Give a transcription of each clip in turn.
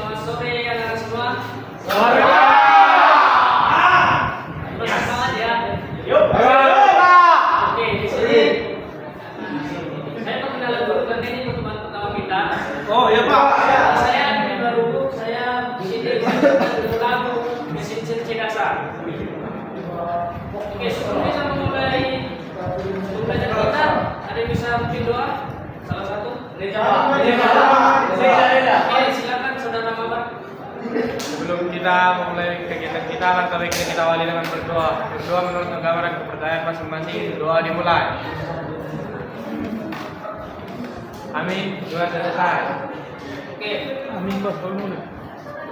selamat sore anak-anak semua. Sore. Semangat ya. Yuk. Oke, di sini saya perkenalan dulu karena ini pertemuan pertama kita. Oh iya Pak. Saya Dini baru, saya di sini mengulang mesin CNC dasar. Oke, sebelum kita memulai belajar kita, ada yang bisa mungkin doa? Salah satu? Oke, silakan saudara Mabar. Sebelum kita memulai kegiatan kita, langkah baiknya kita awali dengan berdoa. Berdoa menurut agama dan kepercayaan masing-masing. Doa dimulai. Amin. Doa selesai. Oke. Amin Pak.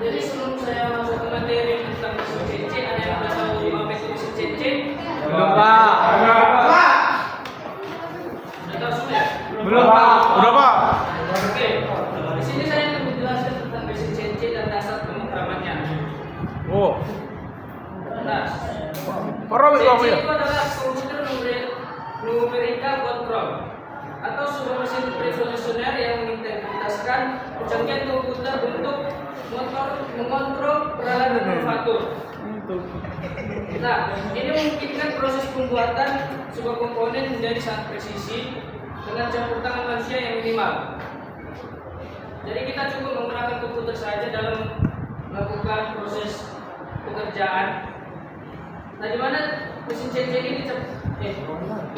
Jadi sebelum saya masuk ke materi tentang mesin CNC, ada yang sudah tahu apa itu mesin CNC? Belum Pak. Sudah tahu semua ya? Belum Pak. Udah Pak. Oke. Di sini saya akan menjelaskan tentang mesin CNC dan dasar pemrogramannya. Oh. Nah, Parah CNC itu adalah komputer numerical control atau sebuah mesin revolusioner yang mengintegrasikan kecanggihan komputer untuk mengontrol peralatan manufaktur. Nah, ini memungkinkan proses pembuatan sebuah komponen menjadi sangat presisi dengan campur tangan manusia yang minimal. Jadi kita cukup menggunakan komputer saja dalam melakukan proses pekerjaan. Nah, di mana mesin CNC ini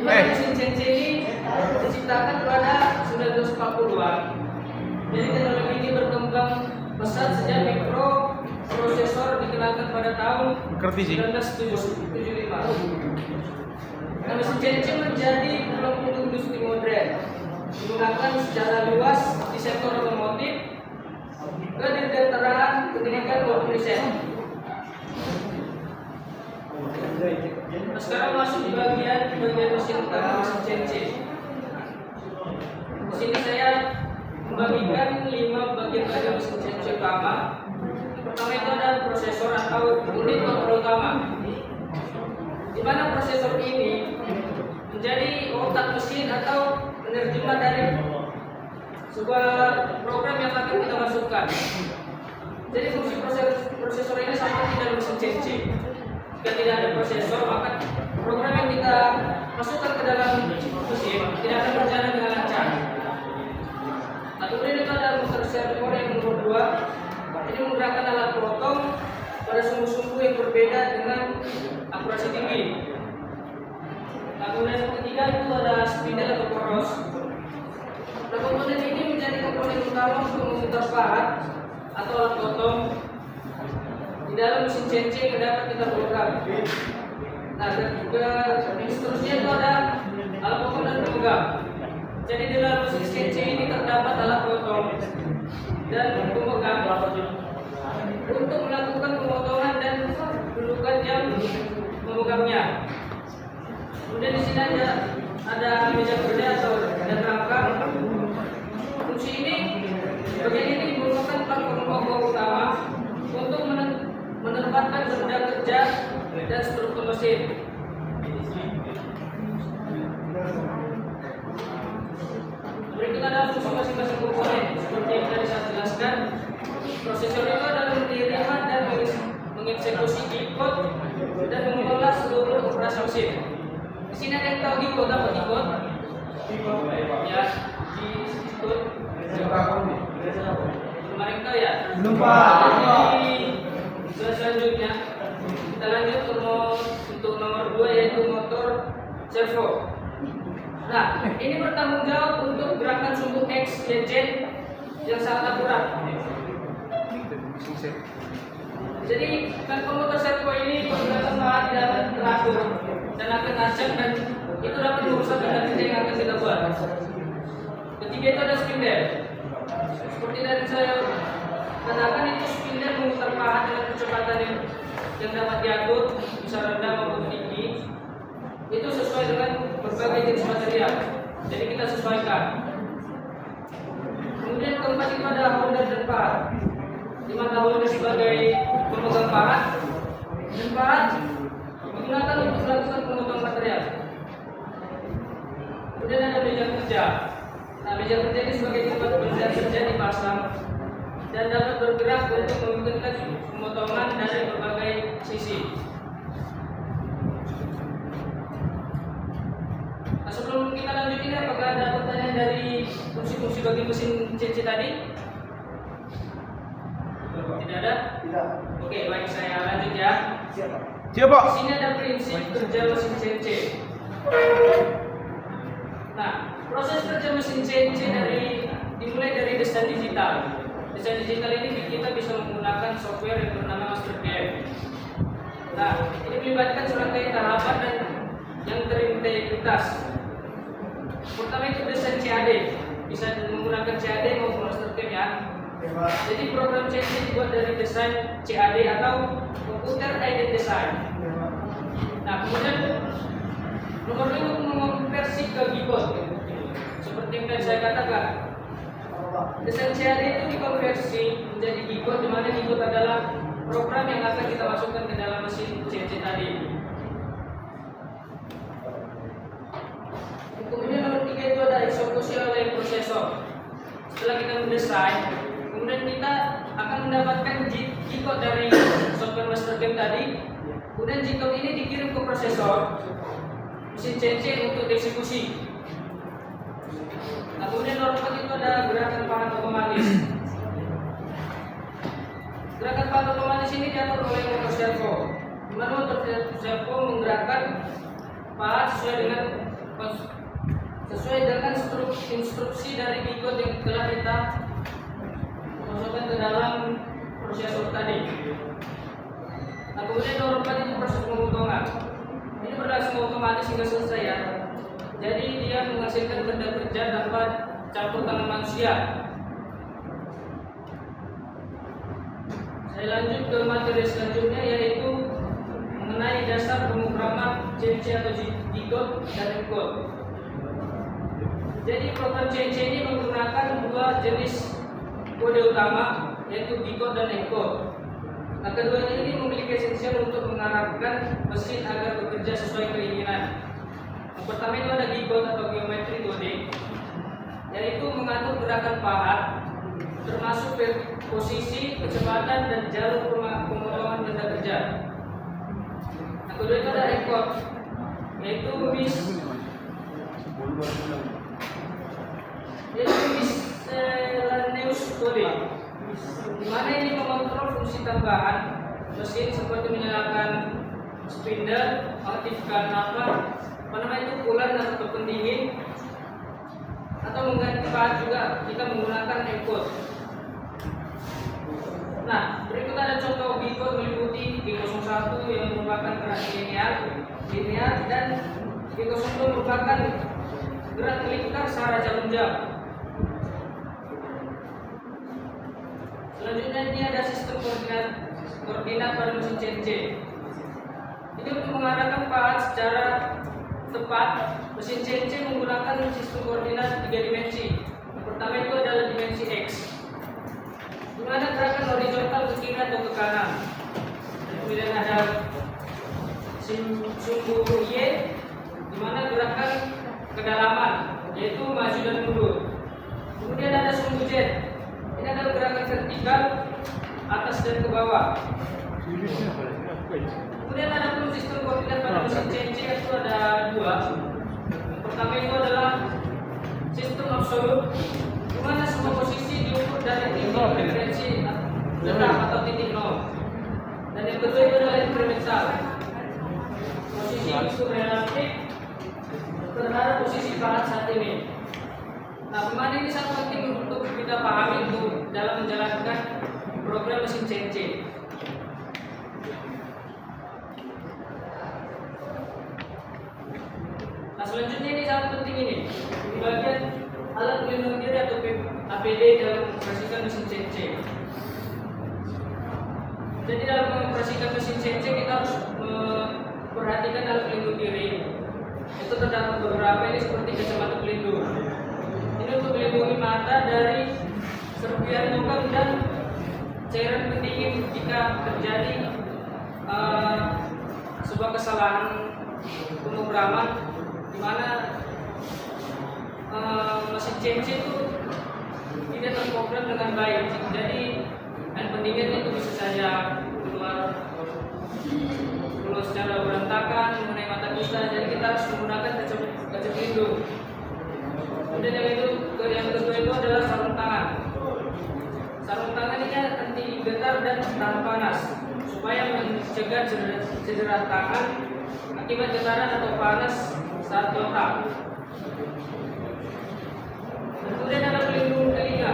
mesin CNC ini diciptakan pada 1940-an. Jadi teknologi ini berkembang pesat sejak mikroprosesor dikenalkan pada tahun 1975. Nah, mesin CNC menjadi tulang punggung industri modern, digunakan secara luas di sektor otomotif, kedirgantara, pendidikan maupun riset. Nah, sekarang masuk di bagian mesin utama mesin CNC. Di sini saya membagikan 5 bagian mesin CNC utama. Pertama itu ada prosesor atau unit kontrol utama, di mana prosesor ini menjadi otak mesin atau penerjemah dari sebuah program yang akan kita masukkan. Jadi fungsi prosesor ini sama seperti dalam mesin CNC. Jika tidak ada prosesor, maka program yang kita masukkan ke dalam mesin tidak akan berjalan dengan lancar. Nah, kemudian itu ada motor servo yang nomor 2. Ini menggerakkan alat potong pada sumbu-sumbu yang berbeda dengan akurasi tinggi. Nah, kemudian yang ketiga itu ada spindle atau poros. Nah, komponen ini menjadi komponen utama untuk memutar pahat atau alat potong di dalam mesin CNC yang dapat kita program. Nah, seterusnya itu ada alat potong dan pemegang. Jadi di dalam mesin CNC ini terdapat alat potong dan pemegang untuk melakukan pemotongan dan dudukan yang memegangnya. Kemudian di sini ada meja kerja atau dan rangka. Fungsi ini bagian ini merupakan platform pokok utama untuk menempatkan benda kerja dan struktur mesin. Berikut ada fungsi masing-masing komponen seperti yang tadi saya jelaskan. Prosesor itu adalah menerima dan mengeksekusi G-code dan mengelola seluruh operasi mesin. Di sini ada yang tahu G-code apa G-code? Ya, G-code. Belum ada yang tahu ya? Belum Pak. Jadi selanjutnya kita lanjut untuk nomor 2 yaitu motor servo. Nah, ini bertanggung jawab untuk gerakan sumbu X, Y, Z yang sangat akurat. Jadi kan motor servo ini menggunakan bahan tidak akan teratur dan akan acak dan itu dapat merusak benda kerja yang akan kita buat. Ketiga itu ada spindle. Seperti tadi saya katakan, itu spindle memutar pahat dengan kecepatan yang dapat diatur, bisa rendah maupun tinggi. Itu sesuai dengan berbagai jenis material. Jadi kita sesuaikan. Kemudian keempat itu ada holder dan pahat. Di mana holder sebagai pemegang pahat dan pahat digunakan untuk melakukan pemotongan material. Kemudian ada meja kerja. Nah, meja kerja ini sebagai tempat benda kerja dipasang dan dapat bergerak untuk memungkinkan pemotongan dari berbagai sisi. Nah, sebelum kita lanjutin, apakah ada pertanyaan dari fungsi-fungsi bagi mesin CNC tadi? Tidak ada? Tidak. Oke, baik, saya lanjut ya. Siapa? Siapa? Di sini ada prinsip kerja mesin CNC. Nah, proses kerja mesin CNC dimulai dari desain digital. Desain digital ini kita bisa menggunakan software yang bernama MasterCAD. Nah, ini melibatkan serangkaian tahapan dan yang terintegritas. Pertama itu desain CAD, bisa menggunakan CAD maupun MasterCAD ya. Jadi program CNC dibuat dari desain CAD atau Computer Aided Design. Nah, kemudian nomor 2 untuk mengonversi ke G-code. Seperti yang tadi saya katakan, desain CAD itu dikonversi menjadi G-code, di mana G-code adalah program yang akan kita masukkan ke dalam mesin CNC tadi. Kemudian nomor 3 itu ada eksekusi oleh prosesor. Setelah kita mendesain, kemudian kita akan mendapatkan G-code dari software MasterCAD tadi. Kemudian G-code ini dikirim ke prosesor mesin CNC untuk dieksekusi. Nah, kemudian nomor 4 itu ada gerakan pahat otomatis. Gerakan pahat otomatis ini diatur oleh motor servo, di mana motor servo menggerakkan pahat sesuai dengan instruksi dari G-code yang telah kita masukkan ke dalam prosesor tadi. Nah, kemudian nomor 4 itu proses pemotongan. Ini berlangsung otomatis hingga selesai ya. Jadi dia menghasilkan benda kerja tanpa campur tangan manusia. Saya lanjut ke materi selanjutnya, yaitu mengenai dasar pemrograman CNC atau G-code dan M-code. Jadi program CNC ini menggunakan dua jenis kode utama, yaitu G-code dan M-code. Nah, keduanya ini memiliki esensial untuk mengarahkan mesin agar bekerja sesuai keinginan. Yang pertama itu ada G-code atau geometri coding, yaitu mengatur gerakan pahat, termasuk posisi, kecepatan, dan jalur pemotongan benda kerja. Nah, kedua itu ada M-code, yaitu miscellaneous coding, di mana ini mengontrol fungsi tambahan mesin seperti menyalakan spindle, mengaktifkan coolant atau pendingin, atau mengganti pahat juga kita menggunakan M-code. Nah, berikut ada contoh G-code meliputi G01 yang merupakan gerak linear dan G02 merupakan gerak melingkar secara jarum jam. Selanjutnya ini ada sistem koordinat pada mesin CNC. Ini untuk mengarahkan pahat secara tepat, mesin CNC menggunakan sistem koordinat 3 dimensi. Yang pertama itu adalah dimensi X, di mana gerakan horizontal ke kiri atau ke kanan. Kemudian ada sumbu Y, di mana gerakan kedalaman, yaitu maju dan mundur. Kemudian ada sumbu Z, ini adalah gerakan vertikal atas dan ke bawah. Kemudian ada pun sistem koordinat pada mesin CNC, itu ada dua. Yang pertama itu adalah sistem absolut, di mana semua posisi diukur dari titik referensi tetap atau titik nol. Dan yang kedua itu adalah inkremental, posisi itu relatif terhadap posisi pahat saat ini. Nah, pemahaman ini sangat penting untuk kita pahami untuk dalam menjalankan program mesin CNC. Nah, selanjutnya ini sangat penting ini di bagian alat pelindung diri atau APD dalam mengoperasikan mesin CNC. Jadi dalam mengoperasikan mesin CNC kita harus memperhatikan alat pelindung diri. Itu terdapat beberapa, ini seperti kacamata pelindung. Ini untuk melindungi mata dari serpihan logam dan cairan pendingin jika terjadi sebuah kesalahan pemrograman, di mana mesin CNC itu tidak terprogram dengan baik. Jadi pendingan itu bisa saja keluar secara berantakan mengenai mata kita. Jadi kita harus menggunakan kaca pelindung. Kemudian yang kedua itu adalah sarung tangan. Sarung tangan ini anti getar dan tahan panas supaya mencegah cedera tangan akibat getaran atau panas saat kontak. Kemudian ada pelindung telinga.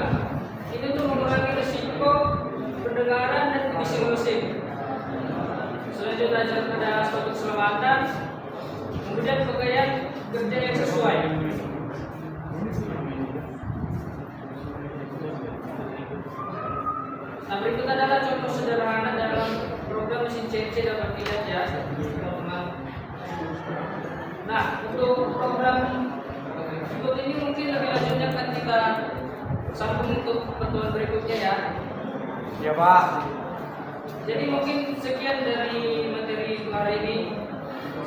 Itu tuh mengurangi risiko pendengaran dan bising mesin. Selanjutnya ada sepatu keselamatan. Kemudian pakaian kerja yang sesuai. Nah, berikut adalah contoh sederhana dalam program mesin CNC dapat dilihat ya, teman-teman. Nah, untuk program berikut ini mungkin lebih lanjutnya akan kita sambung untuk pertemuan berikutnya ya. Ya Pak. Jadi mungkin sekian dari materi hari ini.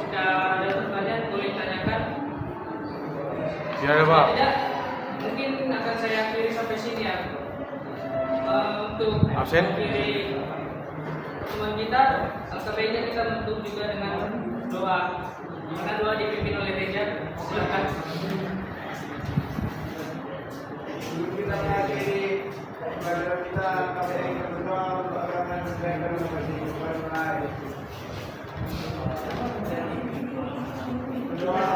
Jika ada pertanyaan boleh tanyakan. Ya Pak. Tidak, mungkin akan saya akhiri sampai sini ya. Untuk Absen. mengakhiri pertemuan kita, alangkah baiknya kita menutup juga dengan doa. Karena doa dipimpin oleh Reja. Silakan. Kita mengakhiri pelajaran kita, kami ingin berdoa untuk agama dan kebaikan umat Islam. Berdoa